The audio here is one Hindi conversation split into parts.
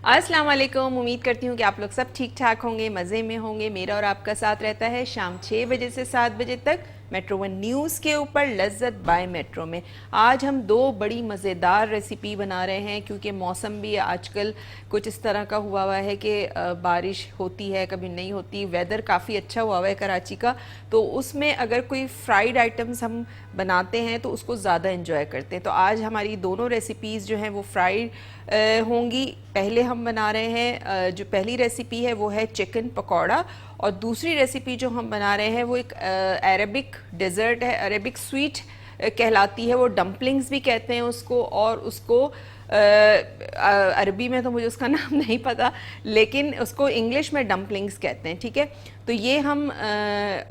अस्सलाम वालेकुम। उम्मीद करती हूँ कि आप लोग सब ठीक ठाक होंगे, मज़े में होंगे। मेरा और आपका साथ रहता है शाम 6 बजे से 7 बजे तक मेट्रो वन न्यूज़ के ऊपर लज्जत बाय मेट्रो में। आज हम दो बड़ी मज़ेदार रेसिपी बना रहे हैं क्योंकि मौसम भी आजकल कुछ इस तरह का हुआ हुआ है कि बारिश होती है, कभी नहीं होती। वेदर काफ़ी अच्छा हुआ हुआ है कराची का, तो उसमें अगर कोई फ्राइड आइटम्स हम बनाते हैं तो उसको ज़्यादा इंजॉय करते हैं। तो आज हमारी दोनों रेसिपीज़ जो हैं वो फ्राइड होंगी। पहले हम बना रहे हैं, जो पहली रेसिपी है वो है चिकन पकौड़ा, और दूसरी रेसिपी जो हम बना रहे हैं वो एक अरेबिक डेज़र्ट है, अरेबिक स्वीट कहलाती है, वो डम्पलिंग्स भी कहते हैं उसको। और उसको अरबी में तो मुझे उसका नाम नहीं पता, लेकिन उसको इंग्लिश में डम्पलिंग्स कहते हैं। ठीक है, तो ये हम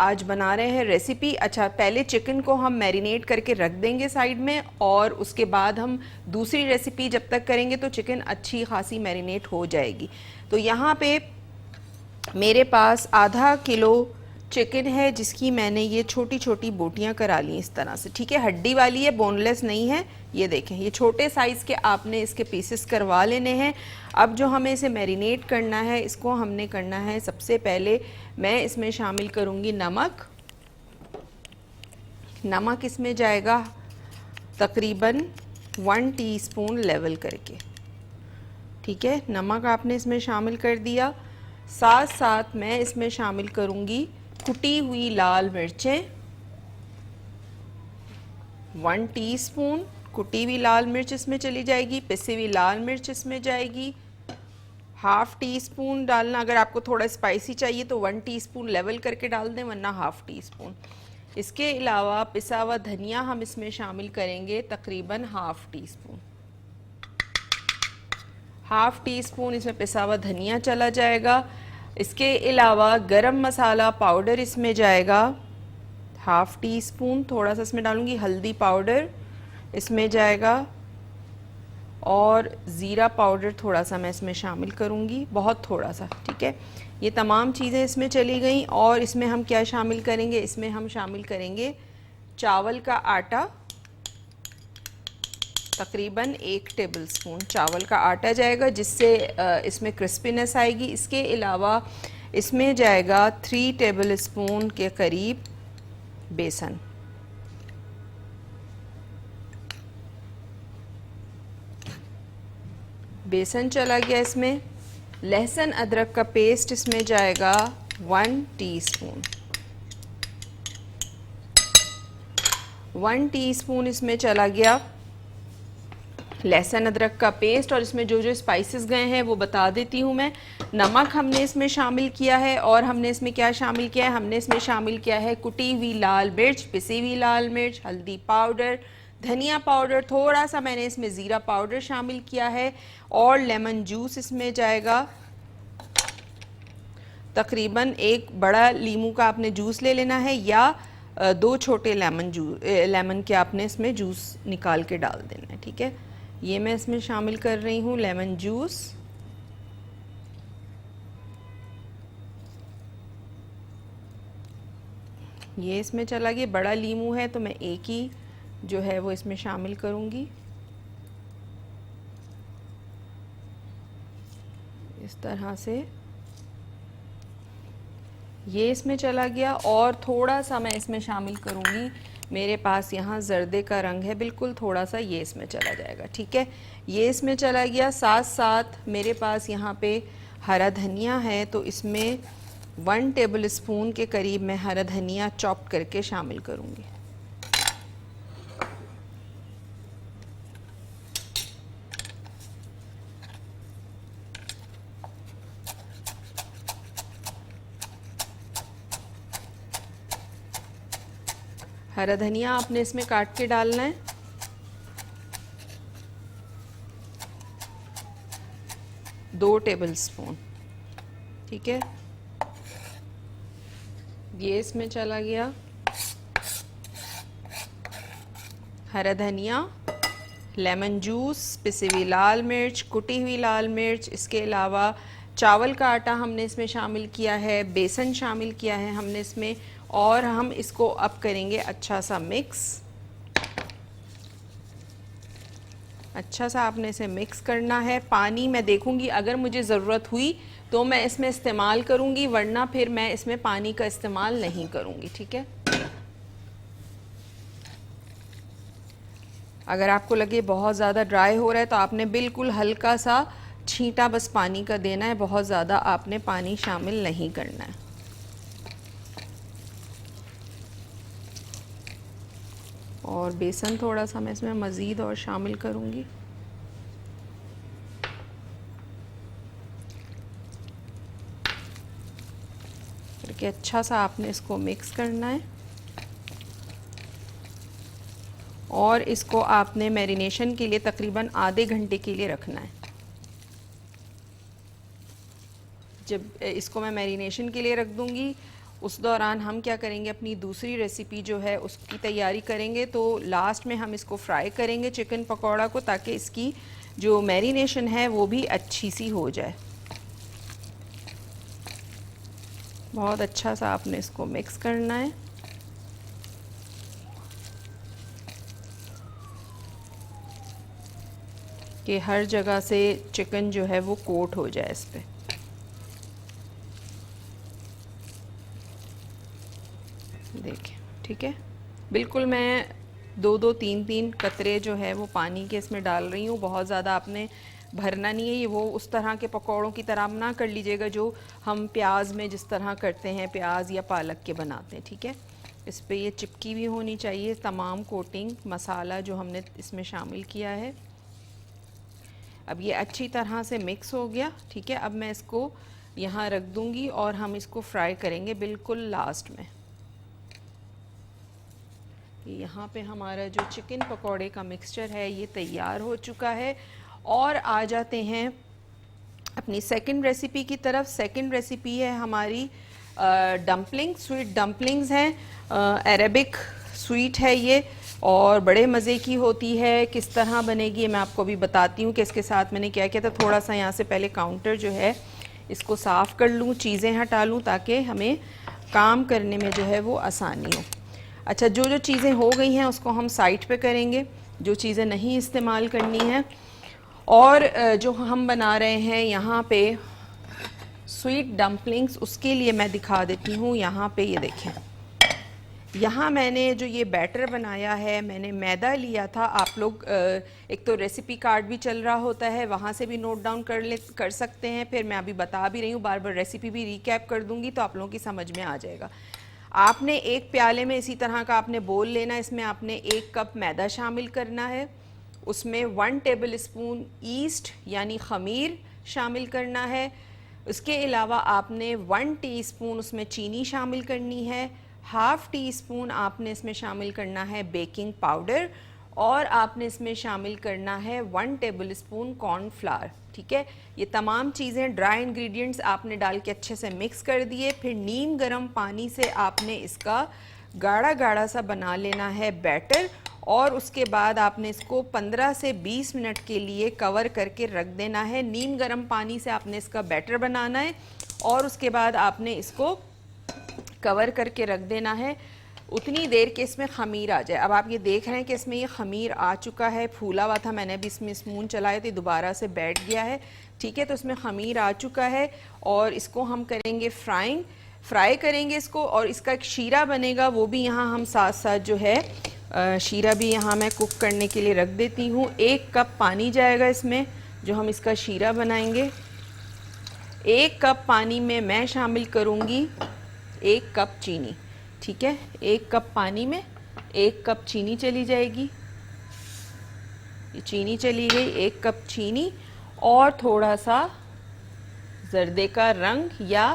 आज बना रहे हैं रेसिपी। अच्छा, पहले चिकन को हम मैरिनेट करके रख देंगे साइड में, और उसके बाद हम दूसरी रेसिपी जब तक करेंगे तो चिकन अच्छी खासी मैरिनेट हो जाएगी। तो यहाँ पे मेरे पास आधा किलो चिकन है जिसकी मैंने ये छोटी छोटी बोटियां करा ली इस तरह से। ठीक है, हड्डी वाली है, बोनलेस नहीं है। ये देखें, ये छोटे साइज़ के आपने इसके पीसेस करवा लेने हैं। अब जो हमें इसे मैरिनेट करना है, इसको हमने करना है, सबसे पहले मैं इसमें शामिल करूँगी नमक। नमक इसमें जाएगा तकरीबन 1 टीस्पून लेवल करके। ठीक है, नमक आपने इसमें शामिल कर दिया। साथ साथ मैं इसमें शामिल करूंगी कुटी हुई लाल मिर्चें, 1 टीस्पून कुटी हुई लाल मिर्च इसमें चली जाएगी। पिसी हुई लाल मिर्च इसमें जाएगी। हाफ़ टी स्पून डालना, अगर आपको थोड़ा स्पाइसी चाहिए तो 1 टीस्पून लेवल करके डाल दें, वरना हाफ़ टी स्पून। इसके अलावा पिसा हुआ धनिया हम इसमें शामिल करेंगे, तकरीबन half tea spoon. Half tea spoon इसमें पिसा हुआ धनिया चला जाएगा। इसके अलावा गरम मसाला पाउडर इसमें जाएगा, हाफ़ टी स्पून। थोड़ा सा इसमें डालूंगी हल्दी पाउडर इसमें जाएगा, और ज़ीरा पाउडर थोड़ा सा मैं इसमें शामिल करूंगी, बहुत थोड़ा सा। ठीक है, ये तमाम चीज़ें इसमें चली गई। और इसमें हम क्या शामिल करेंगे, इसमें हम शामिल करेंगे चावल का आटा, तकरीबन 1 टेबलस्पून चावल का आटा जाएगा, जिससे इसमें क्रिस्पीनेस आएगी। इसके अलावा इसमें जाएगा 3 टेबलस्पून के करीब बेसन। बेसन चला गया इसमें। लहसुन अदरक का पेस्ट इसमें जाएगा 1 टीस्पून। 1 टीस्पून इसमें चला गया लहसुन अदरक का पेस्ट। और इसमें जो जो स्पाइसेस गए हैं वो बता देती हूँ मैं। नमक हमने इसमें शामिल किया है, और हमने इसमें क्या शामिल किया है, हमने इसमें शामिल किया है कुटी हुई लाल मिर्च, पिसी हुई लाल मिर्च, हल्दी पाउडर, धनिया पाउडर, थोड़ा सा मैंने इसमें ज़ीरा पाउडर शामिल किया है, और लेमन जूस इसमें जाएगा। तकरीबन 1 बड़ा लीमू का आपने जूस ले लेना है, या 2 छोटे लेमन के आपने इसमें जूस निकाल के डाल देना है। ठीक है, ये मैं इसमें शामिल कर रही हूँ लेमन जूस। ये इसमें चला गया, बड़ा लीमू है तो मैं एक ही जो है वो इसमें शामिल करूँगी, इस तरह से। ये इसमें चला गया, और थोड़ा सा मैं इसमें शामिल करूँगी, मेरे पास यहाँ जर्दे का रंग है बिल्कुल, थोड़ा सा ये इसमें चला जाएगा। ठीक है, ये इसमें चला गया। साथ साथ मेरे पास यहाँ पे हरा धनिया है, तो इसमें 1 टेबलस्पून के करीब मैं हरा धनिया चॉप करके शामिल करूँगी। हरा धनिया आपने इसमें काट के डालना है। दो टेबलस्पून। ठीक है, ये इसमें चला गया हरा धनिया, लेमन जूस, पिसी हुई लाल मिर्च, कुटी हुई लाल मिर्च। इसके अलावा चावल का आटा हमने इसमें शामिल किया है, बेसन शामिल किया है हमने इसमें, और हम इसको अब करेंगे अच्छा सा मिक्स। अच्छा सा आपने इसे मिक्स करना है। पानी मैं देखूंगी, अगर मुझे ज़रूरत हुई तो मैं इसमें इस्तेमाल करूंगी, वरना फिर मैं इसमें पानी का इस्तेमाल नहीं करूंगी। ठीक है, अगर आपको लगे बहुत ज़्यादा ड्राई हो रहा है तो आपने बिल्कुल हल्का सा छींटा बस पानी का देना है, बहुत ज़्यादा आपने पानी शामिल नहीं करना है। और बेसन थोड़ा सा मैं इसमें मज़ीद और शामिल करूँगी। करके अच्छा सा आपने इसको मिक्स करना है और इसको आपने मैरिनेशन के लिए तकरीबन आधे घंटे के लिए रखना है। जब इसको मैं मैरिनेशन के लिए रख दूँगी, उस दौरान हम क्या करेंगे, अपनी दूसरी रेसिपी जो है उसकी तैयारी करेंगे। तो लास्ट में हम इसको फ्राई करेंगे चिकन पकौड़ा को, ताकि इसकी जो मैरिनेशन है वो भी अच्छी सी हो जाए। बहुत अच्छा सा आपने इसको मिक्स करना है। कि हर जगह से चिकन जो है वो कोट हो जाए इस पे। देखिए, ठीक है, बिल्कुल मैं दो दो तीन तीन कतरे जो है वो पानी के इसमें डाल रही हूँ। बहुत ज़्यादा आपने भरना नहीं है, ये वो उस तरह के पकौड़ों की तरह ना कर लीजिएगा जो हम प्याज में जिस तरह करते हैं, प्याज या पालक के बनाते हैं। ठीक है, इस पे ये चिपकी भी होनी चाहिए तमाम कोटिंग मसाला जो हमने इसमें शामिल किया है। अब ये अच्छी तरह से मिक्स हो गया। ठीक है, अब मैं इसको यहाँ रख दूँगी और हम इसको फ्राई करेंगे बिल्कुल लास्ट में। यहाँ पे हमारा जो चिकन पकौड़े का मिक्सचर है ये तैयार हो चुका है। और आ जाते हैं अपनी सेकंड रेसिपी की तरफ। सेकंड रेसिपी है हमारी डम्पलिंग, स्वीट डम्पलिंग्स हैं। अरेबिक स्वीट है ये और बड़े मज़े की होती है। किस तरह बनेगी मैं आपको भी बताती हूँ कि इसके साथ मैंने क्या किया था। थोड़ा सा यहाँ से पहले काउंटर जो है इसको साफ़ कर लूँ, चीज़ें हटा लूँ, ताकि हमें काम करने में जो है वो आसानी हो। अच्छा, जो जो चीज़ें हो गई हैं उसको हम साइड पे करेंगे, जो चीज़ें नहीं इस्तेमाल करनी हैं। और जो हम बना रहे हैं यहाँ पे स्वीट डम्पलिंग्स, उसके लिए मैं दिखा देती हूँ। यहाँ पे ये देखें, यहाँ मैंने जो ये बैटर बनाया है, मैंने मैदा लिया था। आप लोग एक तो रेसिपी कार्ड भी चल रहा होता है, वहाँ से भी नोट डाउन कर सकते हैं। फिर मैं अभी बता भी रही हूँ, बार बार रेसिपी भी रिकैप कर दूँगी तो आप लोगों की समझ में आ जाएगा। आपने एक प्याले में इसी तरह का आपने बोल लेना, इसमें आपने 1 कप मैदा शामिल करना है। उसमें 1 टेबल स्पून ईस्ट यानी खमीर शामिल करना है। उसके अलावा आपने 1 टीस्पून उसमें चीनी शामिल करनी है। हाफ़ टी स्पून आपने इसमें शामिल करना है बेकिंग पाउडर और आपने इसमें शामिल करना है 1 टेबल स्पून कॉर्नफ्लावर। ठीक है, ये तमाम चीज़ें ड्राई इंग्रेडिएंट्स आपने डाल के अच्छे से मिक्स कर दिए। फिर नीम गर्म पानी से आपने इसका गाढ़ा गाढ़ा सा बना लेना है बैटर और उसके बाद आपने इसको 15 से 20 मिनट के लिए कवर करके रख देना है। नीम गर्म पानी से आपने इसका बैटर बनाना है और उसके बाद आपने इसको कवर करके रख देना है उतनी देर के इसमें खमीर आ जाए। अब आप ये देख रहे हैं कि इसमें ये खमीर आ चुका है, फूला हुआ था, मैंने भी इसमें स्पून चलाए थे, दोबारा से बैठ गया है। ठीक है, तो इसमें खमीर आ चुका है और इसको हम करेंगे फ्राई करेंगे इसको। और इसका एक शीरा बनेगा, वो भी यहाँ हम साथ साथ जो है शीरा भी यहाँ मैं कुक करने के लिए रख देती हूँ। 1 कप पानी जाएगा इसमें जो हम इसका शीरा बनाएंगे। 1 कप पानी में मैं शामिल करूँगी 1 कप चीनी। ठीक है, 1 कप पानी में 1 कप चीनी चली जाएगी। ये चीनी चली गई, 1 कप चीनी और थोड़ा सा जर्दे का रंग या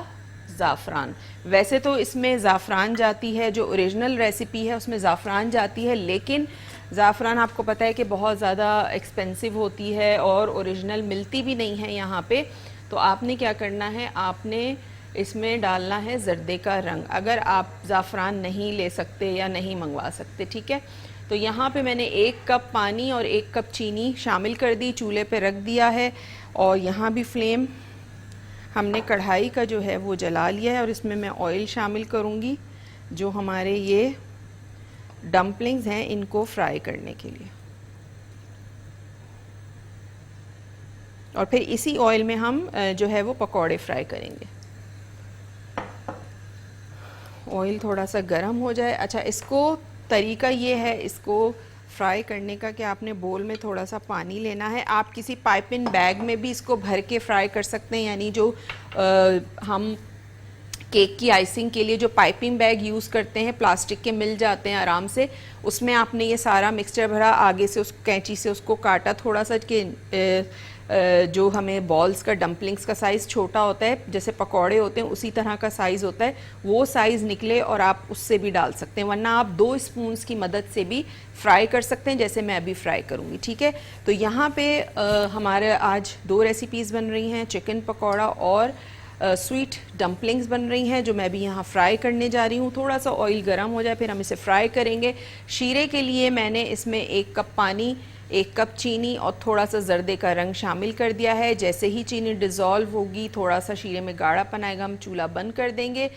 ज़ाफ़रान। वैसे तो इसमें ज़ाफ़रान जाती है, जो ओरिजिनल रेसिपी है उसमें ज़ाफ़रान जाती है, लेकिन ज़ाफ़रान आपको पता है कि बहुत ज़्यादा एक्सपेंसिव होती है और ओरिजिनल मिलती भी नहीं है यहाँ पे। तो आपने क्या करना है, आपने इसमें डालना है जर्दे का रंग, अगर आप ज़ाफ़रान नहीं ले सकते या नहीं मंगवा सकते। ठीक है, तो यहाँ पे मैंने 1 कप पानी और 1 कप चीनी शामिल कर दी, चूल्हे पे रख दिया है। और यहाँ भी फ्लेम हमने कढ़ाई का जो है वो जला लिया है और इसमें मैं ऑयल शामिल करूँगी जो हमारे ये डम्पलिंग्स हैं इनको फ्राई करने के लिए। और फिर इसी ऑयल में हम जो है वो पकौड़े फ्राई करेंगे। ऑयल थोड़ा सा गर्म हो जाए। अच्छा, इसको तरीका ये है इसको फ्राई करने का कि आपने बोल में थोड़ा सा पानी लेना है। आप किसी पाइपिंग बैग में भी इसको भर के फ्राई कर सकते हैं, यानी जो हम केक की आइसिंग के लिए जो पाइपिंग बैग यूज़ करते हैं, प्लास्टिक के मिल जाते हैं आराम से, उसमें आपने ये सारा मिक्सचर भरा, आगे से उस कैंची से उसको काटा थोड़ा सा कि जो हमें बॉल्स का डम्पलिंग्स का साइज़ छोटा होता है, जैसे पकौड़े होते हैं उसी तरह का साइज़ होता है, वो साइज़ निकले और आप उससे भी डाल सकते हैं, वरना आप 2 स्पून्स की मदद से भी फ्राई कर सकते हैं, जैसे मैं अभी फ्राई करूँगी। ठीक है, तो यहाँ पे हमारे आज 2 रेसिपीज़ बन रही हैं, चिकन पकौड़ा और स्वीट डम्पलिंग्स बन रही हैं, जो मैं भी यहाँ फ्राई करने जा रही हूँ। थोड़ा सा ऑयल गर्म हो जाए फिर हम इसे फ्राई करेंगे। शीरे के लिए मैंने इसमें 1 कप पानी, 1 कप चीनी और थोड़ा सा जर्दे का रंग शामिल कर दिया है। जैसे ही चीनी डिज़ोल्व होगी, थोड़ा सा शीरे में गाढ़ापन आएगा, हम चूल्हा बंद कर देंगे।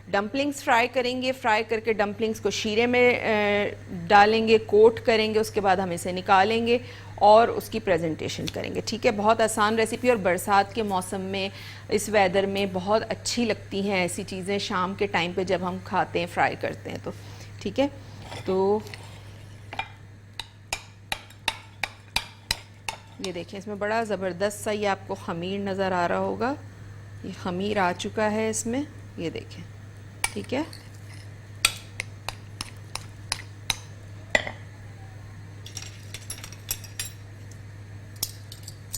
डम्पलिंग्स फ्राई करेंगे, फ्राई करके डम्पलिंग्स को शीरे में डालेंगे, कोट करेंगे, उसके बाद हम इसे निकालेंगे और उसकी प्रेजेंटेशन करेंगे। ठीक है, बहुत आसान रेसिपी और बरसात के मौसम में, इस वेदर में बहुत अच्छी लगती हैं ऐसी चीज़ें शाम के टाइम पे जब हम खाते हैं, फ्राई करते हैं तो। ठीक है, तो ये देखें, इसमें बड़ा ज़बरदस्त सा ये आपको खमीर नज़र आ रहा होगा, ये खमीर आ चुका है इसमें, ये देखें। ठीक है,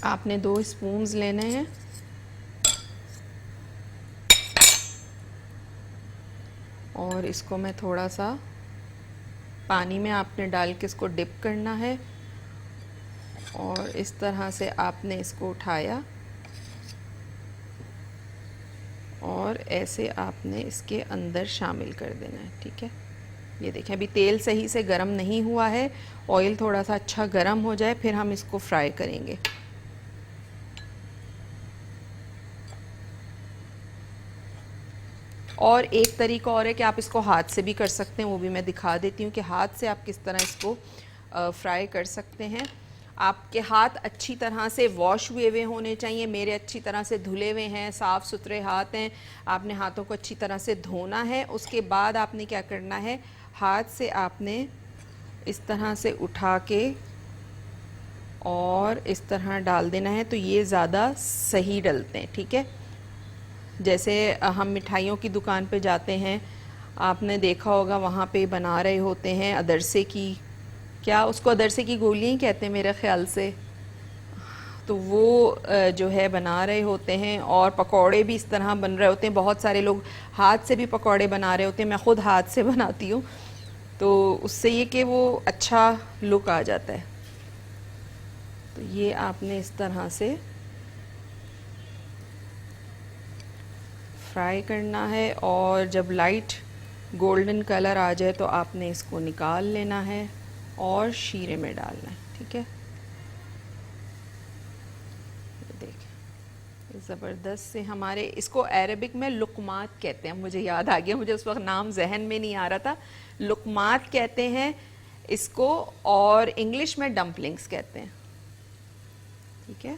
आपने 2 स्पून्स लेने हैं और इसको मैं थोड़ा सा पानी में आपने डाल के इसको डिप करना है और इस तरह से आपने इसको उठाया और ऐसे आपने इसके अंदर शामिल कर देना है। ठीक है, ये देखें, अभी तेल सही से गरम नहीं हुआ है, ऑयल थोड़ा सा अच्छा गरम हो जाए फिर हम इसको फ्राई करेंगे। और एक तरीका और है कि आप इसको हाथ से भी कर सकते हैं, वो भी मैं दिखा देती हूँ कि हाथ से आप किस तरह इसको फ्राई कर सकते हैं। आपके हाथ अच्छी तरह से वॉश हुए हुए होने चाहिए, मेरे अच्छी तरह से धुले हुए हैं, साफ़ सुथरे हाथ हैं। आपने हाथों को अच्छी तरह से धोना है, उसके बाद आपने क्या करना है, हाथ से आपने इस तरह से उठा के और इस तरह डाल देना है, तो ये ज़्यादा सही डलते हैं। ठीक है, जैसे हम मिठाइयों की दुकान पे जाते हैं, आपने देखा होगा वहाँ पे बना रहे होते हैं अदरसे की, क्या उसको अदरसे की गोलियाँ ही कहते हैं मेरे ख़्याल से, तो वो जो है बना रहे होते हैं। और पकौड़े भी इस तरह बन रहे होते हैं, बहुत सारे लोग हाथ से भी पकौड़े बना रहे होते हैं, मैं ख़ुद हाथ से बनाती हूँ, तो उससे ये कि वो अच्छा लुक आ जाता है। तो ये आपने इस तरह से फ्राई करना है और जब लाइट गोल्डन कलर आ जाए तो आपने इसको निकाल लेना है और शीरे में डालना है। ठीक है, देखिए ज़बरदस्त से हमारे, इसको अरबिक में लुकमात कहते हैं, मुझे याद आ गया, मुझे उस वक्त नाम जहन में नहीं आ रहा था। लुकमात कहते हैं इसको और इंग्लिश में डम्पलिंग्स कहते हैं। ठीक है,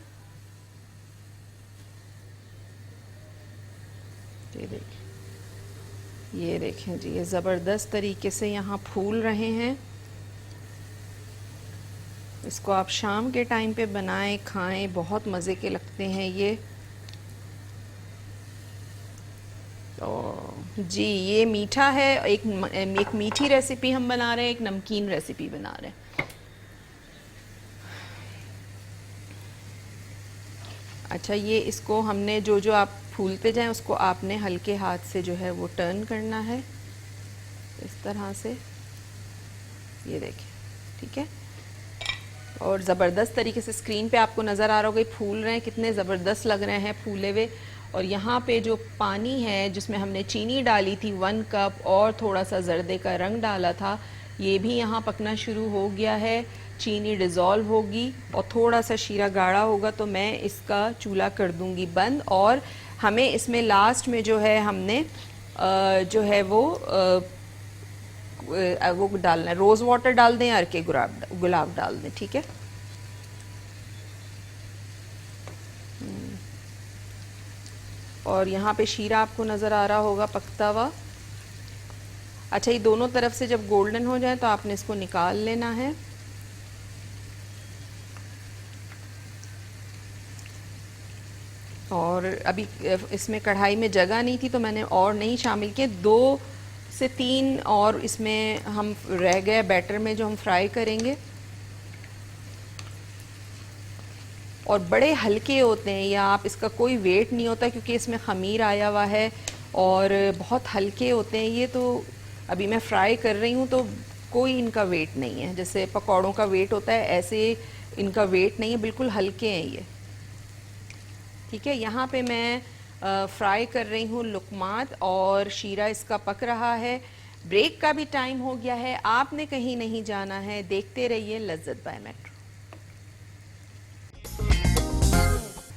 ये देखें जी, ये ज़बरदस्त तरीके से यहाँ फूल रहे हैं। इसको आप शाम के टाइम पे बनाएं, खाएं, बहुत मज़े के लगते हैं ये। तो जी, ये मीठा है, एक मीठी रेसिपी हम बना रहे हैं, एक नमकीन रेसिपी बना रहे हैं। अच्छा, ये इसको हमने जो जो आप फूलते जाएं उसको आपने हल्के हाथ से जो है वो टर्न करना है इस तरह से, ये देखें। ठीक है, और ज़बरदस्त तरीके से स्क्रीन पे आपको नज़र आ रहा होगा फूल रहे हैं, कितने ज़बरदस्त लग रहे हैं फूले हुए। और यहाँ पे जो पानी है जिसमें हमने चीनी डाली थी 1 कप और थोड़ा सा जर्दे का रंग डाला था, ये भी यहाँ पकना शुरू हो गया है। चीनी डिज़ोल्व होगी और थोड़ा सा शीरा गाढ़ा होगा तो मैं इसका चूल्हा कर दूँगी बंद। और हमें इसमें लास्ट में जो है हमने जो है वो डालना है, रोज़ वाटर डाल दें, अरके गुलाब डाल दें। ठीक है, और यहाँ पे शीरा आपको नज़र आ रहा होगा पकता हुआ। अच्छा, ये दोनों तरफ से जब गोल्डन हो जाए तो आपने इसको निकाल लेना है। और अभी इसमें कढ़ाई में जगह नहीं थी तो मैंने और नहीं शामिल किए, 2 से 3 और इसमें हम रह गए बैटर में जो हम फ्राई करेंगे। और बड़े हल्के होते हैं, या आप इसका कोई वेट नहीं होता क्योंकि इसमें ख़मीर आया हुआ है और बहुत हल्के होते हैं ये। तो अभी मैं फ्राई कर रही हूँ तो कोई इनका वेट नहीं है, जैसे पकौड़ों का वेट होता है ऐसे इनका वेट नहीं है, बिल्कुल हल्के हैं ये। ठीक है, यहाँ पे मैं फ्राई कर रही हूँ लुकमात और शीरा इसका पक रहा है। ब्रेक का भी टाइम हो गया है, आपने कहीं नहीं जाना है, देखते रहिए Lazzat by Metro.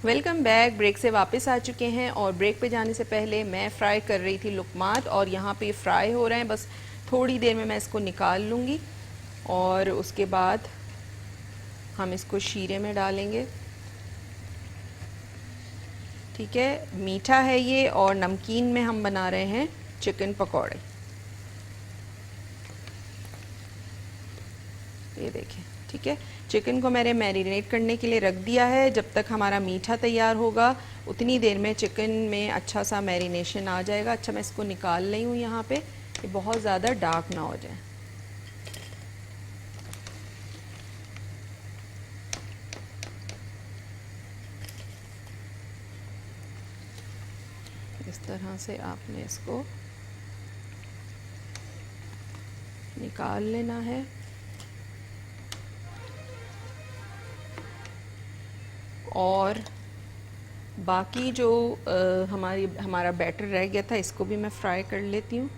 Welcome back. Break से वापस आ चुके हैं और ब्रेक पे जाने से पहले मैं फ्राई कर रही थी लुकमात और यहाँ पे फ्राई हो रहे हैं, बस थोड़ी देर में मैं इसको निकाल लूँगी और उसके बाद हम इसको शीरे में डालेंगे। ठीक है, मीठा है ये और नमकीन में हम बना रहे हैं चिकन पकौड़े। ये देखें, ठीक है, चिकन को मैंने मैरिनेट करने के लिए रख दिया है। जब तक हमारा मीठा तैयार होगा उतनी देर में चिकन में अच्छा सा मैरिनेशन आ जाएगा। अच्छा, मैं इसको निकाल रही हूँ यहाँ पे, ये बहुत ज़्यादा डार्क ना हो जाए। इस तरह से आपने इसको निकाल लेना है। और बाकी जो हमारा बैटर रह गया था इसको भी मैं फ्राई कर लेती हूँ।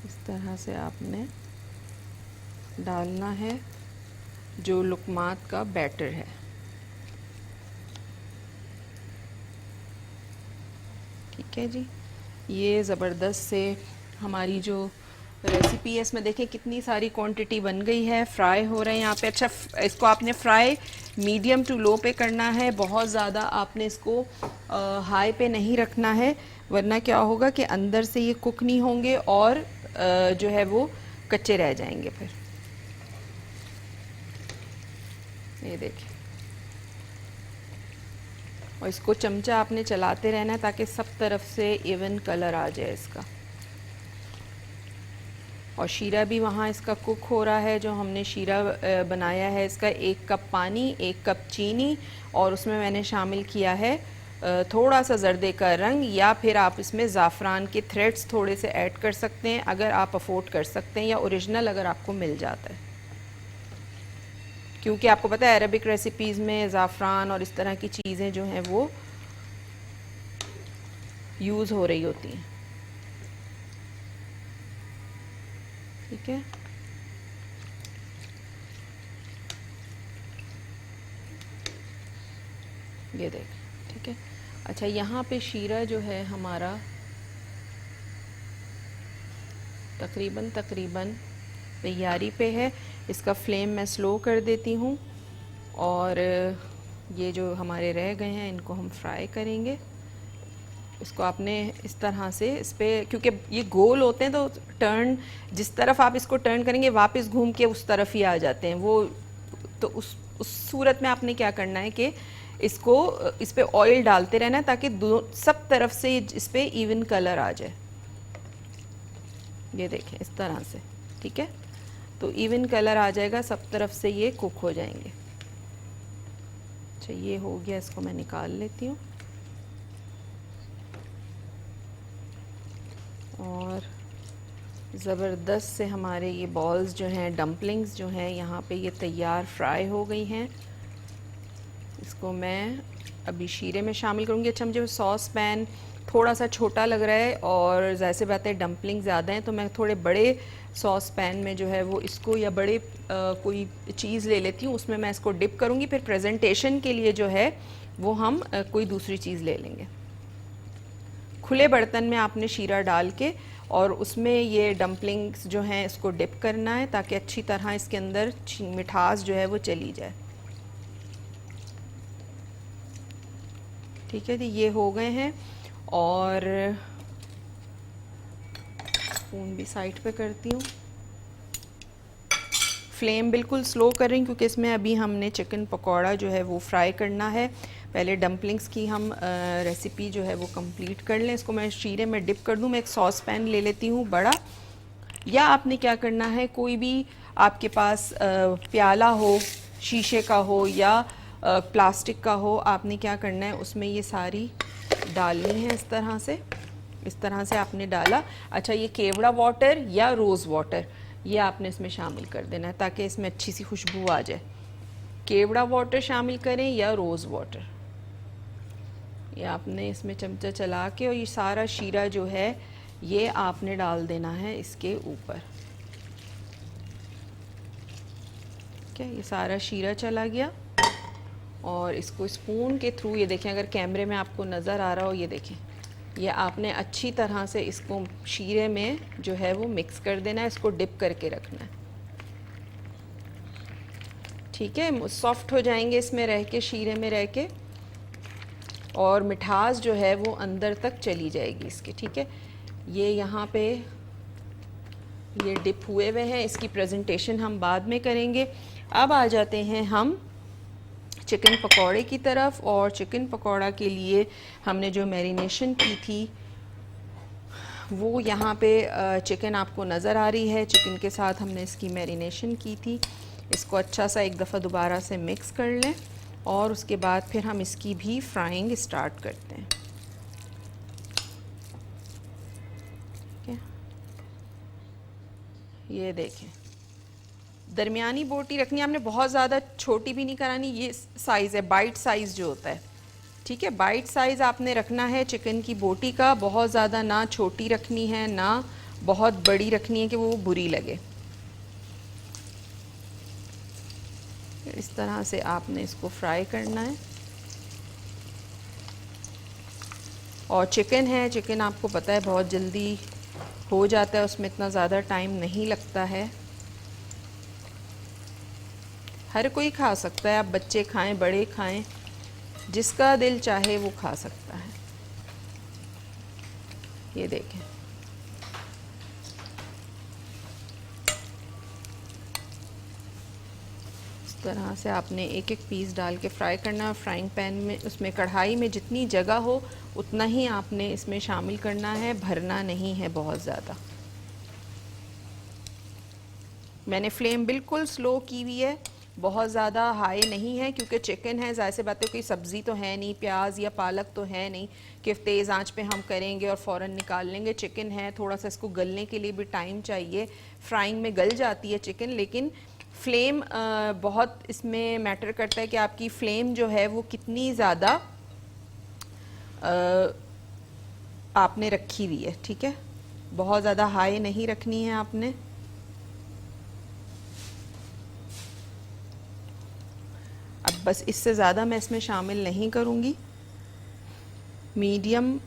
इस तरह से आपने डालना है जो लुकमात का बैटर है। ठीक है जी, ये ज़बरदस्त से हमारी जो रेसिपी है इसमें देखें कितनी सारी क्वांटिटी बन गई है। फ्राई हो रहे हैं यहाँ पे। अच्छा, इसको आपने फ्राई मीडियम टू लो पे करना है, बहुत ज़्यादा आपने इसको हाई पे नहीं रखना है, वरना क्या होगा कि अंदर से ये कुक नहीं होंगे और जो है वो कच्चे रह जाएंगे फिर। ये देखिए, और इसको चमचा आपने चलाते रहना है ताकि सब तरफ से इवन कलर आ जाए इसका। और शीरा भी वहाँ इसका कुक हो रहा है। जो हमने शीरा बनाया है इसका 1 कप पानी, 1 कप चीनी और उसमें मैंने शामिल किया है थोड़ा सा जर्दे का रंग, या फिर आप इसमें ज़ाफ़रान के थ्रेड्स थोड़े से ऐड कर सकते हैं अगर आप अफोर्ड कर सकते हैं, या ओरिजिनल अगर आपको मिल जाता है। क्योंकि आपको पता है अरबिक रेसिपीज़ में ज़ाफ़रान और इस तरह की चीज़ें जो हैं वो यूज़ हो रही होती हैं। ठीक है, ये देख, ठीक है। अच्छा, यहाँ पे शीरा जो है हमारा तकरीबन तैयारी पे है। इसका फ्लेम मैं स्लो कर देती हूँ और ये जो हमारे रह गए हैं इनको हम फ्राई करेंगे। इसको आपने इस तरह से इस पर, क्योंकि ये गोल होते हैं तो टर्न, जिस तरफ आप इसको टर्न करेंगे वापस घूम के उस तरफ ही आ जाते हैं वो। तो उस सूरत में आपने क्या करना है कि इसको इस पे ऑयल डालते रहना है ताकि सब तरफ से इस पे इवन कलर आ जाए। ये देखें इस तरह से, ठीक है, तो इवन कलर आ जाएगा, सब तरफ से ये कुक हो जाएंगे। अच्छा, ये हो गया, इसको मैं निकाल लेती हूँ। और ज़बरदस्त से हमारे ये बॉल्स जो हैं, डम्पलिंग्स जो हैं यहाँ पे ये तैयार फ्राई हो गई हैं। इसको मैं अभी शीरे में शामिल करूँगी। अच्छा, मुझे सॉस पैन थोड़ा सा छोटा लग रहा है और ज़ाहिर सी बात है डम्पलिंग ज़्यादा हैं, तो मैं थोड़े बड़े सॉस पैन में जो है वो इसको, या बड़े कोई चीज़ ले लेती हूँ, उसमें मैं इसको डिप करूँगी। फिर प्रेजेंटेशन के लिए जो है वो हम कोई दूसरी चीज़ ले लेंगे। खुले बर्तन में आपने शीरा डाल के और उसमें ये डम्पलिंग्स जो हैं इसको डिप करना है ताकि अच्छी तरह इसके अंदर मिठास जो है वो चली जाए। ठीक है जी, ये हो गए हैं। और स्पून भी साइड पे करती हूँ। फ्लेम बिल्कुल स्लो करें क्योंकि इसमें अभी हमने चिकन पकौड़ा जो है वो फ्राई करना है। पहले डम्पलिंग्स की हम रेसिपी जो है वो कंप्लीट कर लें। इसको मैं शीरे में डिप कर दूँ। मैं एक सॉस पैन ले लेती हूँ बड़ा, या आपने क्या करना है, कोई भी आपके पास प्याला हो, शीशे का हो या प्लास्टिक का हो, आपने क्या करना है उसमें ये सारी डालनी है। इस तरह से आपने डाला। अच्छा, ये केवड़ा वाटर या रोज़ वाटर ये आपने इसमें शामिल कर देना है ताकि इसमें अच्छी सी खुशबू आ जाए। केवड़ा वाटर शामिल करें या रोज़ वाटर, ये आपने इसमें चमचा चला के, और ये सारा शीरा जो है ये आपने डाल देना है इसके ऊपर। क्या ये सारा शीरा चला गया, और इसको स्पून के थ्रू, ये देखें अगर कैमरे में आपको नज़र आ रहा हो, ये देखें ये आपने अच्छी तरह से इसको शीरे में जो है वो मिक्स कर देना है। इसको डिप करके रखना है। ठीक है, सॉफ्ट हो जाएंगे इसमें रह के, शीरे में रह के, और मिठास जो है वो अंदर तक चली जाएगी इसके। ठीक है, ये यहाँ पे ये डिप हुए हुए हैं। इसकी प्रेजेंटेशन हम बाद में करेंगे। अब आ जाते हैं हम चिकन पकौड़े की तरफ। और चिकन पकौड़ा के लिए हमने जो मैरिनेशन की थी वो यहाँ पे चिकन आपको नज़र आ रही है। चिकन के साथ हमने इसकी मैरिनेशन की थी। इसको अच्छा सा एक दफ़ा दोबारा से मिक्स कर लें, और उसके बाद फिर हम इसकी भी फ्राइंग स्टार्ट करते हैं। ये देखें, दरमियानी बोटी रखनी है आपने, बहुत ज़्यादा छोटी भी नहीं करानी। ये साइज़ है, बाइट साइज़ जो होता है। ठीक है, बाइट साइज़ आपने रखना है चिकन की बोटी का। बहुत ज़्यादा ना छोटी रखनी है ना बहुत बड़ी रखनी है कि वो बुरी लगे। इस तरह से आपने इसको फ्राई करना है। और चिकन है, चिकन आपको पता है बहुत जल्दी हो जाता है, उसमें इतना ज़्यादा टाइम नहीं लगता है। हर कोई खा सकता है, आप बच्चे खाएं बड़े खाएं, जिसका दिल चाहे वो खा सकता है। ये देखें, इस तरह से आपने एक एक पीस डाल के फ्राई करना है। फ्राइंग पैन में, उसमें कढ़ाई में जितनी जगह हो उतना ही आपने इसमें शामिल करना है, भरना नहीं है बहुत ज़्यादा। मैंने फ्लेम बिल्कुल स्लो की हुई है, बहुत ज़्यादा हाई नहीं है, क्योंकि चिकन है, ज़ाहिर सी बात है कोई सब्ज़ी तो है नहीं, प्याज या पालक तो है नहीं कि तेज़ आंच पे हम करेंगे और फ़ौरन निकाल लेंगे। चिकन है, थोड़ा सा इसको गलने के लिए भी टाइम चाहिए। फ्राइंग में गल जाती है चिकन, लेकिन फ्लेम बहुत इसमें मैटर करता है कि आपकी फ्लेम जो है वो कितनी ज़्यादा आपने रखी हुई है। ठीक है, बहुत ज़्यादा हाई नहीं रखनी है आपने। अब बस इससे ज़्यादा मैं इसमें शामिल नहीं करूँगी। मीडियम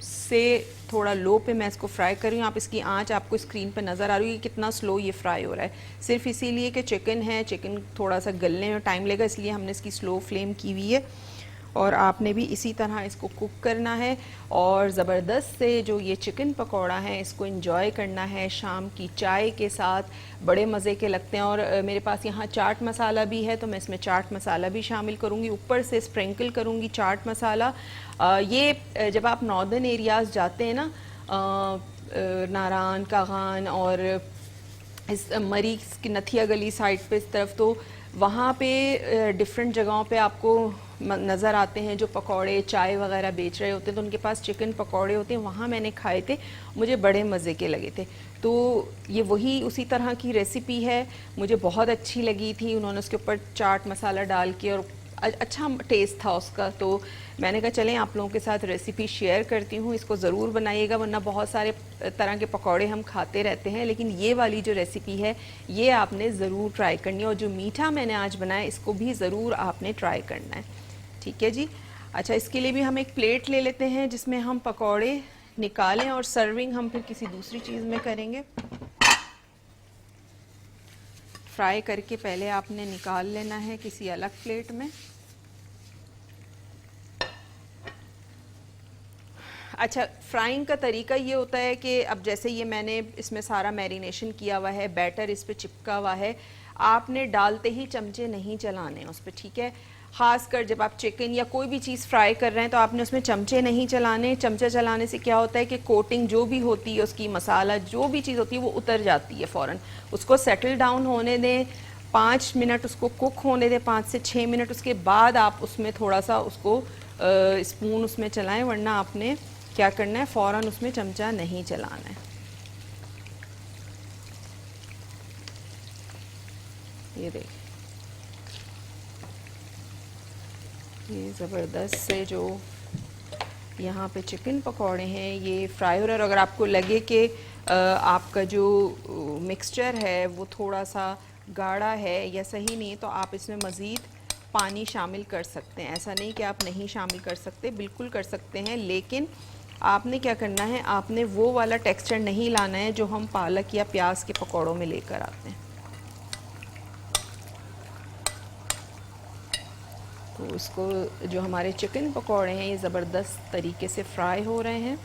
से थोड़ा लो पे मैं इसको फ्राई कर रही हूँ। आप इसकी आंच आपको स्क्रीन पे नज़र आ रही है कितना स्लो ये फ्राई हो रहा है, सिर्फ इसीलिए कि चिकन है, चिकन थोड़ा सा गलने में टाइम लगेगा, इसलिए हमने इसकी स्लो फ्लेम की हुई है। और आपने भी इसी तरह इसको कुक करना है, और ज़बरदस्त से जो ये चिकन पकौड़ा है इसको एंजॉय करना है शाम की चाय के साथ। बड़े मज़े के लगते हैं। और मेरे पास यहाँ चाट मसाला भी है, तो मैं इसमें चाट मसाला भी शामिल करूँगी, ऊपर से स्प्रिंकल करूँगी चाट मसाला। ये जब आप नॉर्दर्न एरियाज़ जाते हैं ना, नारान, कागान और इस मरी की नथिया गली साइड पे इस तरफ, तो वहाँ पे डिफरेंट जगहों पे आपको नज़र आते हैं जो पकौड़े चाय वगैरह बेच रहे होते हैं, तो उनके पास चिकन पकौड़े होते हैं। वहाँ मैंने खाए थे, मुझे बड़े मज़े के लगे थे। तो ये वही उसी तरह की रेसिपी है, मुझे बहुत अच्छी लगी थी। उन्होंने उसके ऊपर चाट मसाला डाल के, और अच्छा टेस्ट था उसका, तो मैंने कहा चलें आप लोगों के साथ रेसिपी शेयर करती हूँ। इसको ज़रूर बनाइएगा, वरना बहुत सारे तरह के पकौड़े हम खाते रहते हैं, लेकिन ये वाली जो रेसिपी है ये आपने ज़रूर ट्राई करनी है। और जो मीठा मैंने आज बनाया इसको भी ज़रूर आपने ट्राई करना है। ठीक है जी। अच्छा, इसके लिए भी हम एक प्लेट ले लेते हैं जिसमें हम पकौड़े निकालें और सर्विंग हम फिर किसी दूसरी चीज़ में करेंगे। फ्राई करके पहले आपने निकाल लेना है किसी अलग प्लेट में। अच्छा, फ्राइंग का तरीका ये होता है कि अब जैसे ये मैंने इसमें सारा मैरिनेशन किया हुआ है, बैटर इस पे चिपका हुआ है, आपने डालते ही चमचे नहीं चलाने उस पर, ठीक है। ख़ासकर जब आप चिकन या कोई भी चीज़ फ्राई कर रहे हैं तो आपने उसमें चमचे नहीं चलाने। चमचा चलाने से क्या होता है कि कोटिंग जो भी होती है उसकी, मसाला जो भी चीज़ होती है वो उतर जाती है फ़ौरन। उसको सेटल डाउन होने दें, 5 मिनट उसको कुक होने दें, 5 से 6 मिनट। उसके बाद आप उसमें थोड़ा सा उसको स्पून उसमें चलाएं, वरना आपने क्या करना है, फ़ौरन उसमें चमचा नहीं चलाना है। ये देखिए, ये ज़बरदस्त से जो यहाँ पे चिकन पकौड़े हैं ये फ्राई हो रहे हैं। और अगर आपको लगे कि आपका जो मिक्सचर है वो थोड़ा सा गाढ़ा है या सही नहीं, तो आप इसमें मज़ीद पानी शामिल कर सकते हैं। ऐसा नहीं कि आप नहीं शामिल कर सकते, बिल्कुल कर सकते हैं, लेकिन आपने क्या करना है, आपने वो वाला टेक्सचर नहीं लाना है जो हम पालक या प्याज के पकौड़ों में लेकर आते हैं। तो इसको, जो हमारे चिकन पकौड़े हैं ये ज़बरदस्त तरीके से फ्राई हो रहे हैं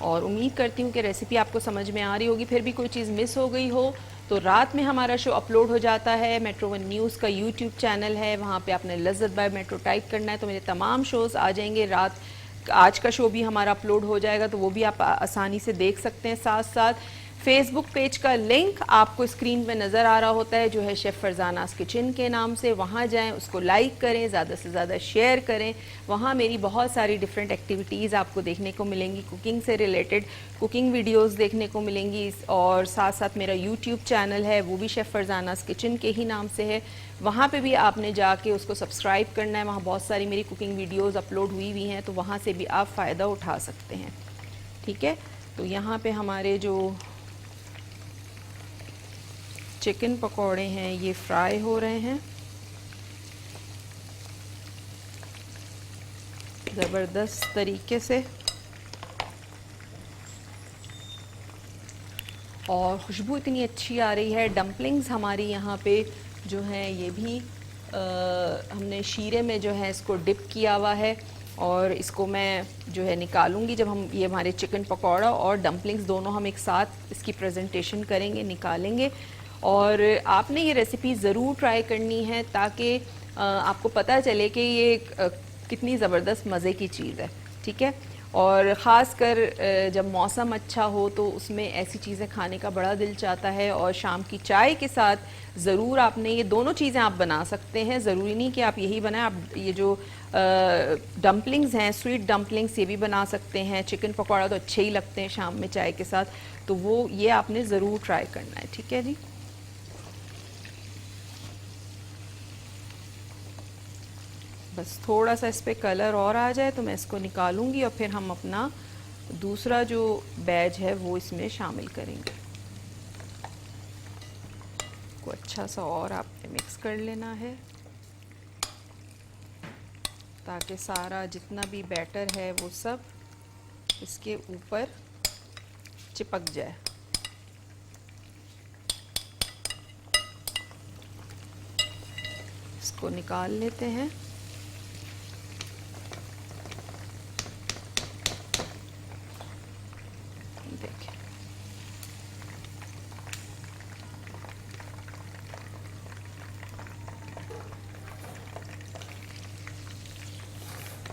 और उम्मीद करती हूँ कि रेसिपी आपको समझ में आ रही होगी। फिर भी कोई चीज़ मिस हो गई हो तो रात में हमारा शो अपलोड हो जाता है। मेट्रो वन न्यूज़ का यूट्यूब चैनल है, वहाँ पे आपने लज़्ज़त बाय मेट्रो टाइप करना है तो मेरे तमाम शोज़ आ जाएंगे। रात आज का शो भी हमारा अपलोड हो जाएगा तो वो भी आप आसानी से देख सकते हैं। साथ साथ फेसबुक पेज का लिंक आपको स्क्रीन पे नज़र आ रहा होता है, जो है शेफ़ फरजानास किचन के नाम से। वहाँ जाएं, उसको लाइक करें, ज़्यादा से ज़्यादा शेयर करें। वहाँ मेरी बहुत सारी डिफरेंट एक्टिविटीज़ आपको देखने को मिलेंगी, कुकिंग से रिलेटेड कुकिंग वीडियोस देखने को मिलेंगी। और साथ साथ मेरा यूट्यूब चैनल है, वो भी शेफ़ फरजानास किचन के ही नाम से है। वहाँ पे भी आपने जाके उसको सब्सक्राइब करना है। वहाँ बहुत सारी मेरी कुकिंग वीडियोज़ अपलोड हुई हुई हैं, तो वहाँ से भी आप फ़ायदा उठा सकते हैं, ठीक है। तो यहाँ पे हमारे जो चिकन पकौड़े हैं ये फ्राई हो रहे हैं ज़बरदस्त तरीके से और खुशबू इतनी अच्छी आ रही है। डम्पलिंग्स हमारी यहाँ पे जो हैं ये भी हमने शीरे में जो है इसको डिप किया हुआ है और इसको मैं जो है निकालूंगी जब हम ये हमारे चिकन पकौड़ा और डम्पलिंग्स दोनों हम एक साथ इसकी प्रेजेंटेशन करेंगे, निकालेंगे। और आपने ये रेसिपी ज़रूर ट्राई करनी है ताकि आपको पता चले कि ये कितनी ज़बरदस्त मज़े की चीज़ है, ठीक है। और ख़ास कर जब मौसम अच्छा हो तो उसमें ऐसी चीज़ें खाने का बड़ा दिल चाहता है। और शाम की चाय के साथ ज़रूर आपने ये दोनों चीज़ें आप बना सकते हैं। ज़रूरी नहीं कि आप यही बनाएं, आप ये जो डम्पलिंग्स हैं, स्वीट डम्पलिंग्स, ये भी बना सकते हैं। चिकन पकौड़ा तो अच्छे ही लगते हैं शाम में चाय के साथ, तो वो ये आपने ज़रूर ट्राई करना है, ठीक है जी। बस थोड़ा सा इस पर कलर और आ जाए तो मैं इसको निकालूंगी और फिर हम अपना दूसरा जो बैच है वो इसमें शामिल करेंगे। को अच्छा सा और आपने मिक्स कर लेना है ताकि सारा जितना भी बैटर है वो सब इसके ऊपर चिपक जाए। इसको निकाल लेते हैं। देखिए,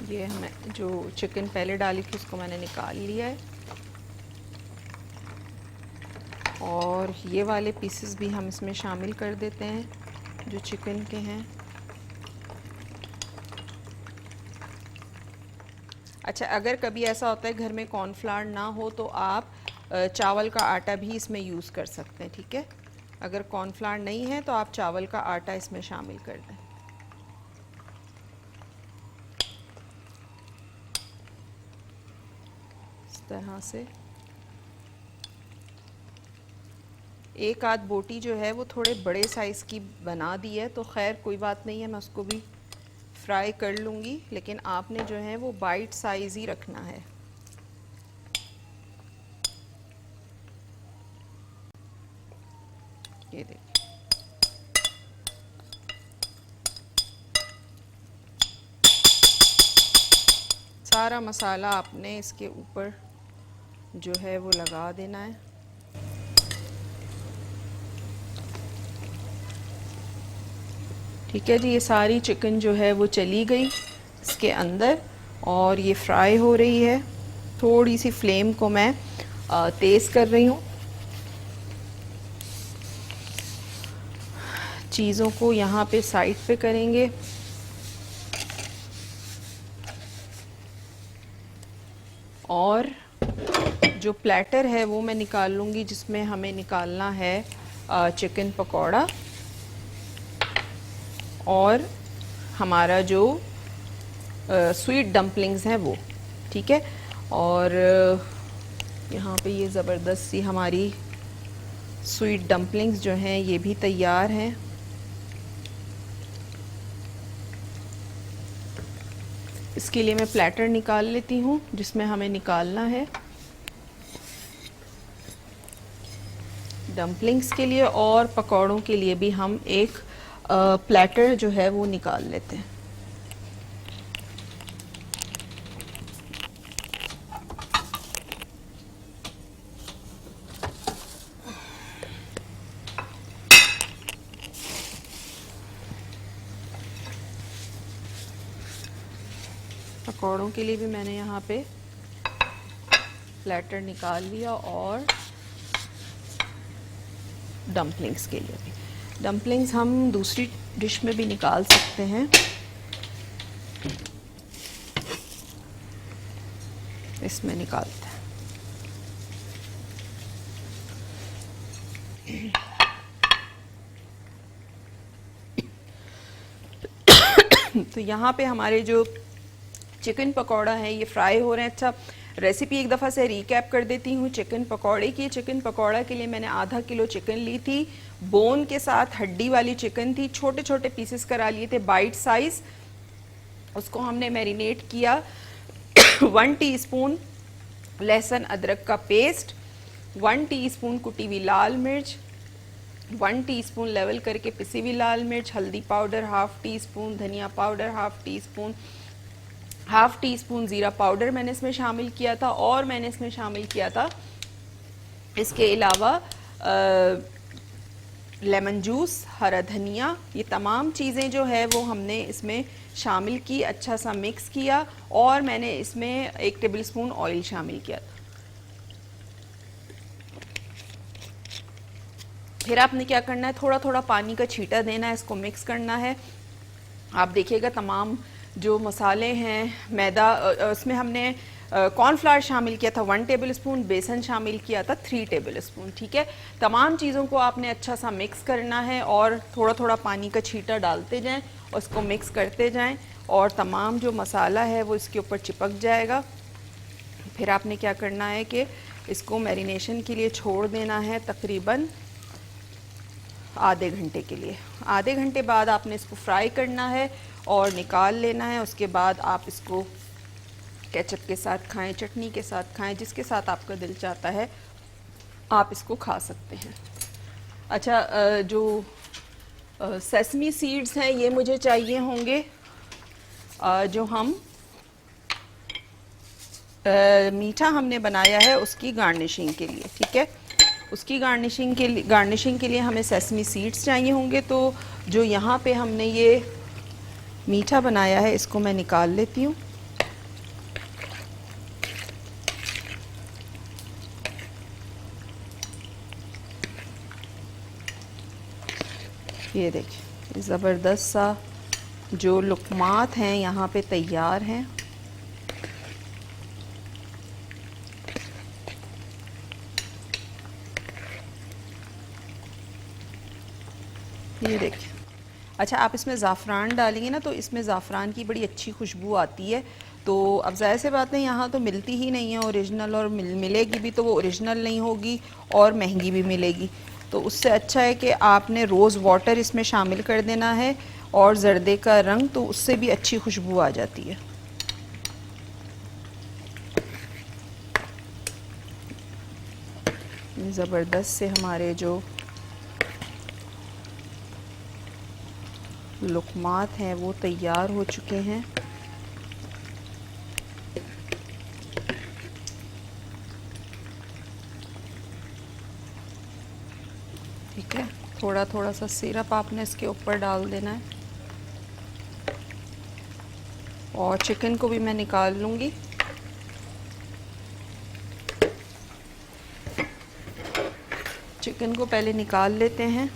ये हमें जो चिकन पहले डाली थी उसको मैंने निकाल लिया है और ये वाले पीसेस भी हम इसमें शामिल कर देते हैं जो चिकन के हैं। अच्छा, अगर कभी ऐसा होता है घर में कॉर्नफ्लावर ना हो तो आप चावल का आटा भी इसमें यूज़ कर सकते हैं, ठीक है। अगर कॉर्नफ्लावर नहीं है तो आप चावल का आटा इसमें शामिल कर दें। इस तरह से एक आध बोटी जो है वो थोड़े बड़े साइज़ की बना दी है, तो खैर कोई बात नहीं है, मैं उसको भी फ्राई कर लूँगी, लेकिन आपने जो है वो बाइट साइज़ ही रखना है। ये देखिए, सारा मसाला आपने इसके ऊपर जो है वो लगा देना है। ठीक है जी, ये सारी चिकन जो है वो चली गई इसके अंदर और ये फ्राई हो रही है। थोड़ी सी फ्लेम को मैं तेज़ कर रही हूँ। चीज़ों को यहाँ पे साइड पे करेंगे। और जो प्लेटर है वो मैं निकाल लूँगी, जिसमें हमें निकालना है चिकन पकौड़ा और हमारा जो स्वीट डम्पलिंग्स हैं वो। ठीक है, और यहाँ पे ये ज़बरदस्त सी हमारी स्वीट डम्पलिंग्स जो हैं ये भी तैयार हैं। इसके लिए मैं प्लेटर निकाल लेती हूँ जिसमें हमें निकालना है डम्पलिंग्स के लिए, और पकौड़ों के लिए भी हम एक प्लेटर जो है वो निकाल लेते हैं। पकौड़ों के लिए भी मैंने यहाँ पे प्लेटर निकाल लिया और डम्पलिंग्स के लिए भी। डम्पलिंग्स हम दूसरी डिश में भी निकाल सकते हैं। इसमें निकालते हैं। तो यहाँ पे हमारे जो चिकन पकौड़ा है ये फ्राई हो रहे हैं। अच्छा, रेसिपी एक दफ़ा से रिकैप कर देती हूँ चिकन पकौड़े की। चिकन पकौड़ा के लिए मैंने आधा किलो चिकन ली थी, बोन के साथ हड्डी वाली चिकन थी। छोटे छोटे पीसेस करा लिए थे बाइट साइज। उसको हमने मैरिनेट किया। 1 टीस्पून लहसुन अदरक का पेस्ट, 1 टीस्पून कुटी हुई लाल मिर्च, 1 टीस्पून लेवल करके पिसी हुई लाल मिर्च, हल्दी पाउडर हाफ टी स्पून, धनिया powder half tea spoon, half tea spoon ज़ीरा पाउडर मैंने इसमें शामिल किया था। और मैंने इसमें शामिल किया था इसके अलावा लेमन जूस, हरा धनिया। ये तमाम चीज़ें जो है वो हमने इसमें शामिल की, अच्छा सा मिक्स किया और मैंने इसमें 1 टेबल स्पून ऑयल शामिल किया था। फिर आपने क्या करना है, थोड़ा थोड़ा पानी का छींटा देना है, इसको मिक्स करना है। आप देखिएगा तमाम जो मसाले हैं, मैदा, उसमें हमने कॉर्नफ्लावर शामिल किया था 1 टेबल स्पून, बेसन शामिल किया था 3 टेबल स्पून। ठीक है, तमाम चीज़ों को आपने अच्छा सा मिक्स करना है और थोड़ा थोड़ा पानी का छींटा डालते जाएं और उसको मिक्स करते जाएं और तमाम जो मसाला है वो इसके ऊपर चिपक जाएगा। फिर आपने क्या करना है कि इसको मैरिनेशन के लिए छोड़ देना है तकरीबन आधे घंटे के लिए। आधे घंटे बाद आपने इसको फ्राई करना है और निकाल लेना है। उसके बाद आप इसको केचप के साथ खाएं, चटनी के साथ खाएं, जिसके साथ आपका दिल चाहता है आप इसको खा सकते हैं। अच्छा, जो सेसमी सीड्स हैं ये मुझे चाहिए होंगे, जो हम मीठा हमने बनाया है उसकी गार्निशिंग के लिए। ठीक है, उसकी गार्निशिंग के लिए हमें सेसमी सीड्स चाहिए होंगे। तो जो यहाँ पे हमने ये मीठा बनाया है इसको मैं निकाल लेती हूँ। ये देखिए, ज़बरदस्त सा जो लुकमात हैं यहाँ पे तैयार हैं। ये देखिए। अच्छा, आप इसमें ज़ाफ़रान डालेंगे ना तो इसमें ज़ाफ़रान की बड़ी अच्छी खुशबू आती है। तो अब ज़ाहिर सी बात है यहाँ तो मिलती ही नहीं है ओरिजिनल, और मिलेगी भी तो वो ओरिजिनल नहीं होगी और महंगी भी मिलेगी। तो उससे अच्छा है कि आपने रोज़ वाटर इसमें शामिल कर देना है और ज़र्दे का रंग, तो उससे भी अच्छी खुशबू आ जाती है। ज़बरदस्त से हमारे जो लुकमात हैं वो तैयार हो चुके हैं। ठीक है, थोड़ा थोड़ा सा सिरप आपने इसके ऊपर डाल देना है और चिकन को भी मैं निकाल लूँगी। चिकन को पहले निकाल लेते हैं।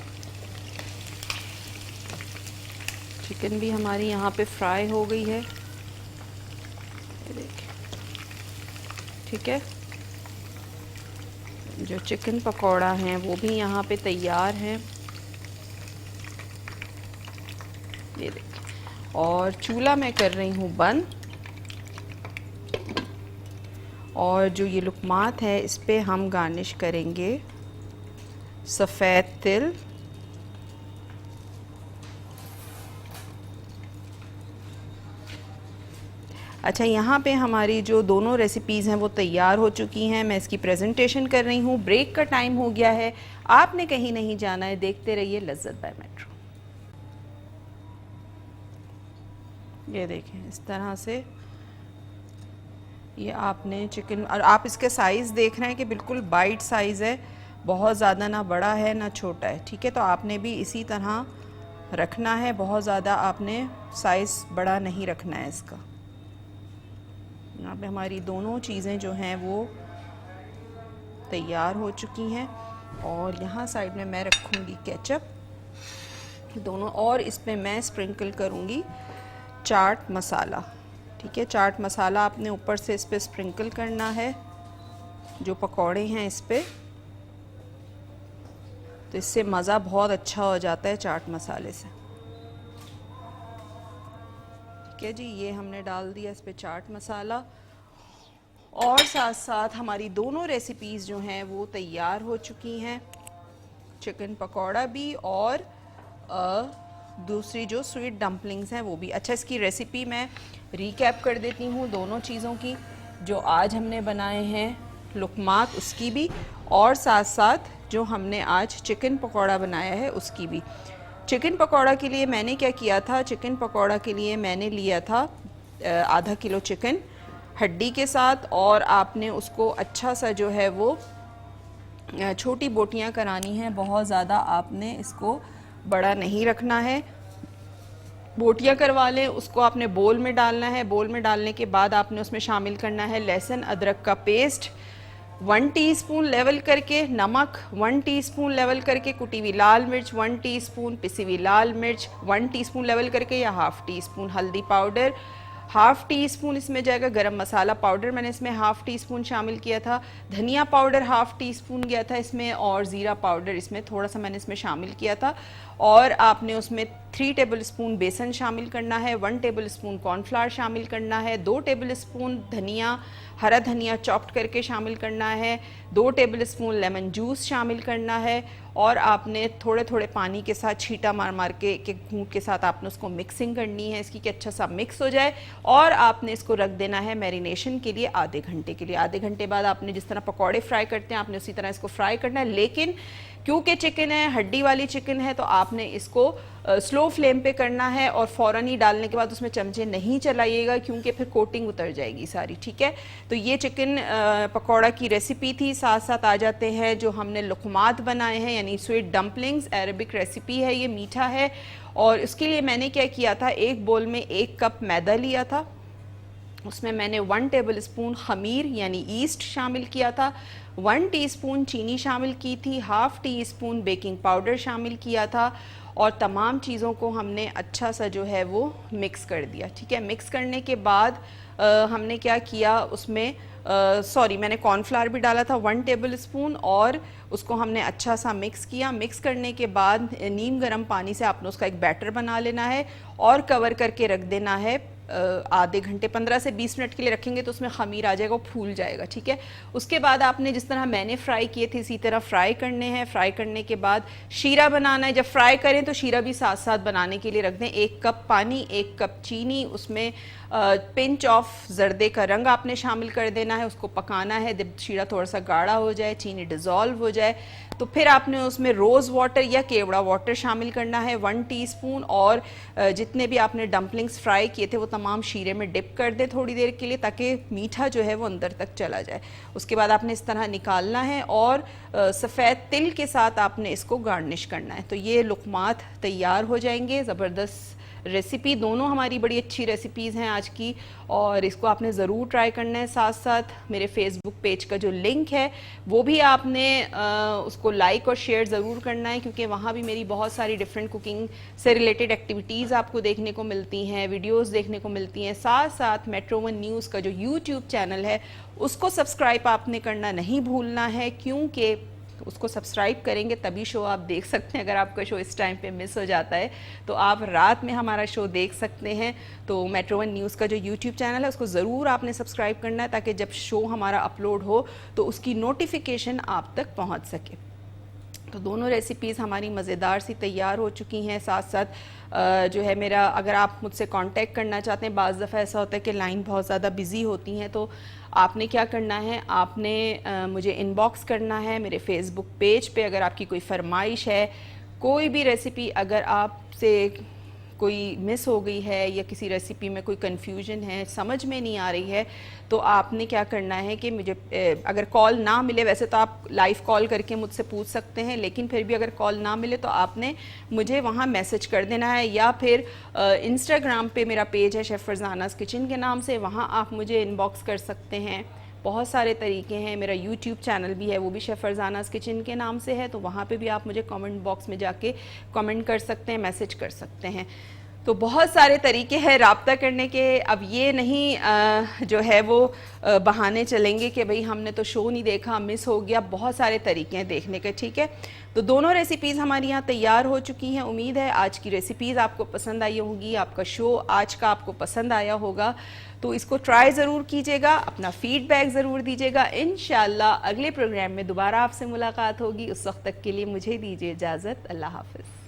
चिकन भी हमारी यहाँ पे फ्राई हो गई है, ये देखिए। ठीक है, जो चिकन पकौड़ा हैं वो भी यहाँ पे तैयार हैं, ये देखिए। और चूल्हा मैं कर रही हूँ बंद, और जो ये लुकमात है इस पे हम गार्निश करेंगे सफ़ेद तिल, अच्छा यहाँ पे हमारी जो दोनों रेसिपीज़ हैं वो तैयार हो चुकी हैं। मैं इसकी प्रेजेंटेशन कर रही हूँ। ब्रेक का टाइम हो गया है, आपने कहीं नहीं जाना है, देखते रहिए लज्जत बाय मेट्रो। ये देखें इस तरह से ये आपने चिकन, और आप इसके साइज़ देख रहे हैं कि बिल्कुल बाइट साइज़ है, बहुत ज़्यादा ना बड़ा है ना छोटा है। ठीक है, तो आपने भी इसी तरह रखना है, बहुत ज़्यादा आपने साइज़ बड़ा नहीं रखना है इसका। यहाँ पे हमारी दोनों चीज़ें जो हैं वो तैयार हो चुकी हैं, और यहाँ साइड में मैं रखूँगी केचप दोनों, और इस पर मैं स्प्रिंकल करूँगी चाट मसाला। ठीक है, चाट मसाला आपने ऊपर से इस पर स्प्रिंकल करना है, जो पकौड़े हैं इस पर, तो इससे मज़ा बहुत अच्छा हो जाता है चाट मसाले से। ठीक है जी, ये हमने डाल दिया इस पर चाट मसाला, और साथ साथ हमारी दोनों रेसिपीज़ जो हैं वो तैयार हो चुकी हैं, चिकन पकौड़ा भी और दूसरी जो स्वीट डम्पलिंग्स हैं वो भी। अच्छा, इसकी रेसिपी मैं रीकैप कर देती हूँ दोनों चीज़ों की, जो आज हमने बनाए हैं लुकमात उसकी भी, और साथ साथ जो हमने आज चिकन पकौड़ा बनाया है उसकी भी। चिकन पकौड़ा के लिए मैंने क्या किया था, चिकन पकौड़ा के लिए मैंने लिया था आधा किलो चिकन हड्डी के साथ, और आपने उसको अच्छा सा जो है वो छोटी बोटियां करानी है, बहुत ज़्यादा आपने इसको बड़ा नहीं रखना है। बोटियां करवा लें, उसको आपने बोल में डालना है। बोल में डालने के बाद आपने उसमें शामिल करना है लहसुन अदरक का पेस्ट 1 टीस्पून लेवल करके, नमक 1 टीस्पून लेवल करके, कुटी हुई लाल मिर्च 1 टीस्पून, पिसी हुई लाल मिर्च 1 टीस्पून लेवल करके या हाफ़ टीस्पून, हल्दी पाउडर हाफ़ टीस्पून इसमें जाएगा, गरम मसाला पाउडर मैंने इसमें हाफ़ टीस्पून शामिल किया था, धनिया पाउडर हाफ़ टीस्पून गया था इसमें, और ज़ीरा पाउडर इसमें थोड़ा सा मैंने इसमें शामिल किया था। और आपने उसमें 3 टेबलस्पून बेसन शामिल करना है, 1 टेबलस्पून कॉर्नफ्लावर शामिल करना है, 2 टेबलस्पून धनिया, हरा धनिया चॉप्ड करके शामिल करना है, 2 टेबलस्पून लेमन जूस शामिल करना है, और आपने थोड़े थोड़े पानी के साथ छींटा मार मार के घूंट के साथ आपने उसको मिक्सिंग करनी है इसकी, कि अच्छा सा मिक्स हो जाए, और आपने इसको रख देना है मैरिनेशन के लिए आधे घंटे के लिए। आधे घंटे बाद आपने जिस तरह पकौड़े फ्राई करते हैं आपने उसी तरह इसको फ्राई करना है, लेकिन क्योंकि चिकन है, हड्डी वाली चिकन है, तो आपने इसको स्लो फ्लेम पे करना है, और फ़ौरन ही डालने के बाद उसमें चमचे नहीं चलाइएगा, क्योंकि फिर कोटिंग उतर जाएगी सारी। ठीक है, तो ये चिकन पकौड़ा की रेसिपी थी। साथ साथ आ जाते हैं जो हमने लुकमात बनाए हैं, यानी स्वीट डम्पलिंग्स, अरबिक रेसिपी है, ये मीठा है। और इसके लिए मैंने क्या किया था, एक बोल में 1 कप मैदा लिया था, उसमें मैंने 1 टेबलस्पून खमीर यानी ईस्ट शामिल किया था, 1 टीस्पून चीनी शामिल की थी, हाफ़ टीस्पून बेकिंग पाउडर शामिल किया था, और तमाम चीज़ों को हमने अच्छा सा जो है वो मिक्स कर दिया। ठीक है, मिक्स करने के बाद हमने क्या किया उसमें, मैंने कॉर्नफ्लावर भी डाला था 1 टेबलस्पून, और उसको हमने अच्छा सा मिक्स किया। मिक्स करने के बाद नीम गर्म पानी से आपने उसका एक बैटर बना लेना है, और कवर करके रख देना है आधे घंटे 15 से 20 मिनट के लिए रखेंगे तो उसमें खमीर आ जाएगा, वो फूल जाएगा, ठीक है। उसके बाद आपने जिस तरह मैंने फ्राई किए थे इसी तरह फ्राई करने हैं। फ्राई करने के बाद शीरा बनाना है। जब फ्राई करें तो शीरा भी साथ साथ बनाने के लिए रख दें। 1 कप पानी, 1 कप चीनी, उसमें पिंच ऑफ जर्दे का रंग आपने शामिल कर देना है। उसको पकाना है। जब शीरा थोड़ा सा गाढ़ा हो जाए, चीनी डिज़ोल्व हो जाए, तो फिर आपने उसमें रोज़ वाटर या केवड़ा वाटर शामिल करना है 1 टीस्पून। और जितने भी आपने डम्पलिंग्स फ्राई किए थे वो तमाम शीरे में डिप कर दें थोड़ी देर के लिए, ताकि मीठा जो है वो अंदर तक चला जाए। उसके बाद आपने इस तरह निकालना है और सफ़ेद तिल के साथ आपने इसको गार्निश करना है। तो ये लुकमात तैयार हो जाएंगे। ज़बरदस्त रेसिपी, दोनों हमारी बड़ी अच्छी रेसिपीज़ हैं आज की, और इसको आपने ज़रूर ट्राई करना है। साथ साथ मेरे फेसबुक पेज का जो लिंक है वो भी आपने उसको लाइक और शेयर ज़रूर करना है, क्योंकि वहाँ भी मेरी बहुत सारी डिफरेंट कुकिंग से रिलेटेड एक्टिविटीज़ आपको देखने को मिलती हैं, वीडियोस देखने को मिलती हैं। साथ साथ मेट्रो वन न्यूज़ का जो यूट्यूब चैनल है उसको सब्सक्राइब आपने करना नहीं भूलना है, क्योंकि उसको सब्सक्राइब करेंगे तभी शो आप देख सकते हैं। अगर आपका शो इस टाइम पे मिस हो जाता है तो आप रात में हमारा शो देख सकते हैं। तो मेट्रो वन न्यूज़ का जो यूट्यूब चैनल है उसको ज़रूर आपने सब्सक्राइब करना है, ताकि जब शो हमारा अपलोड हो तो उसकी नोटिफिकेशन आप तक पहुंच सके। तो दोनों रेसिपीज़ हमारी मज़ेदार सी तैयार हो चुकी हैं। साथ साथ जो है मेरा, अगर आप मुझसे कांटेक्ट करना चाहते हैं, बाज़ दफ़ा ऐसा होता है कि लाइन बहुत ज़्यादा बिज़ी होती हैं, तो आपने क्या करना है, आपने मुझे इनबॉक्स करना है मेरे फेसबुक पेज पे। अगर आपकी कोई फरमाइश है, कोई भी रेसिपी अगर आपसे कोई मिस हो गई है या किसी रेसिपी में कोई कंफ्यूजन है, समझ में नहीं आ रही है, तो आपने क्या करना है कि मुझे, अगर कॉल ना मिले, वैसे तो आप लाइव कॉल करके मुझसे पूछ सकते हैं, लेकिन फिर भी अगर कॉल ना मिले तो आपने मुझे वहाँ मैसेज कर देना है, या फिर इंस्टाग्राम पे मेरा पेज है शेफ़ फरजानाज़ किचन के नाम से, वहाँ आप मुझे इनबॉक्स कर सकते हैं। बहुत सारे तरीके हैं। मेरा यूट्यूब चैनल भी है, वो भी शेफ़ फरजानाज़ किचन के नाम से है, तो वहाँ पे भी आप मुझे कमेंट बॉक्स में जाके कमेंट कर सकते हैं, मैसेज कर सकते हैं। तो बहुत सारे तरीके हैं रब्ता करने के। अब ये नहीं जो है वो बहाने चलेंगे कि भाई हमने तो शो नहीं देखा, मिस हो गया। बहुत सारे तरीके हैं देखने के, ठीक है। तो दोनों रेसिपीज़ हमारी यहाँ तैयार हो चुकी हैं। उम्मीद है आज की रेसिपीज़ आपको पसंद आई होंगी, आपका शो आज का आपको पसंद आया होगा। तो इसको ट्राई ज़रूर कीजिएगा, अपना फीडबैक ज़रूर दीजिएगा। इंशाल्लाह अगले प्रोग्राम में दोबारा आपसे मुलाकात होगी। उस वक्त तक के लिए मुझे दीजिए इजाज़त। अल्लाह हाफ़िज़।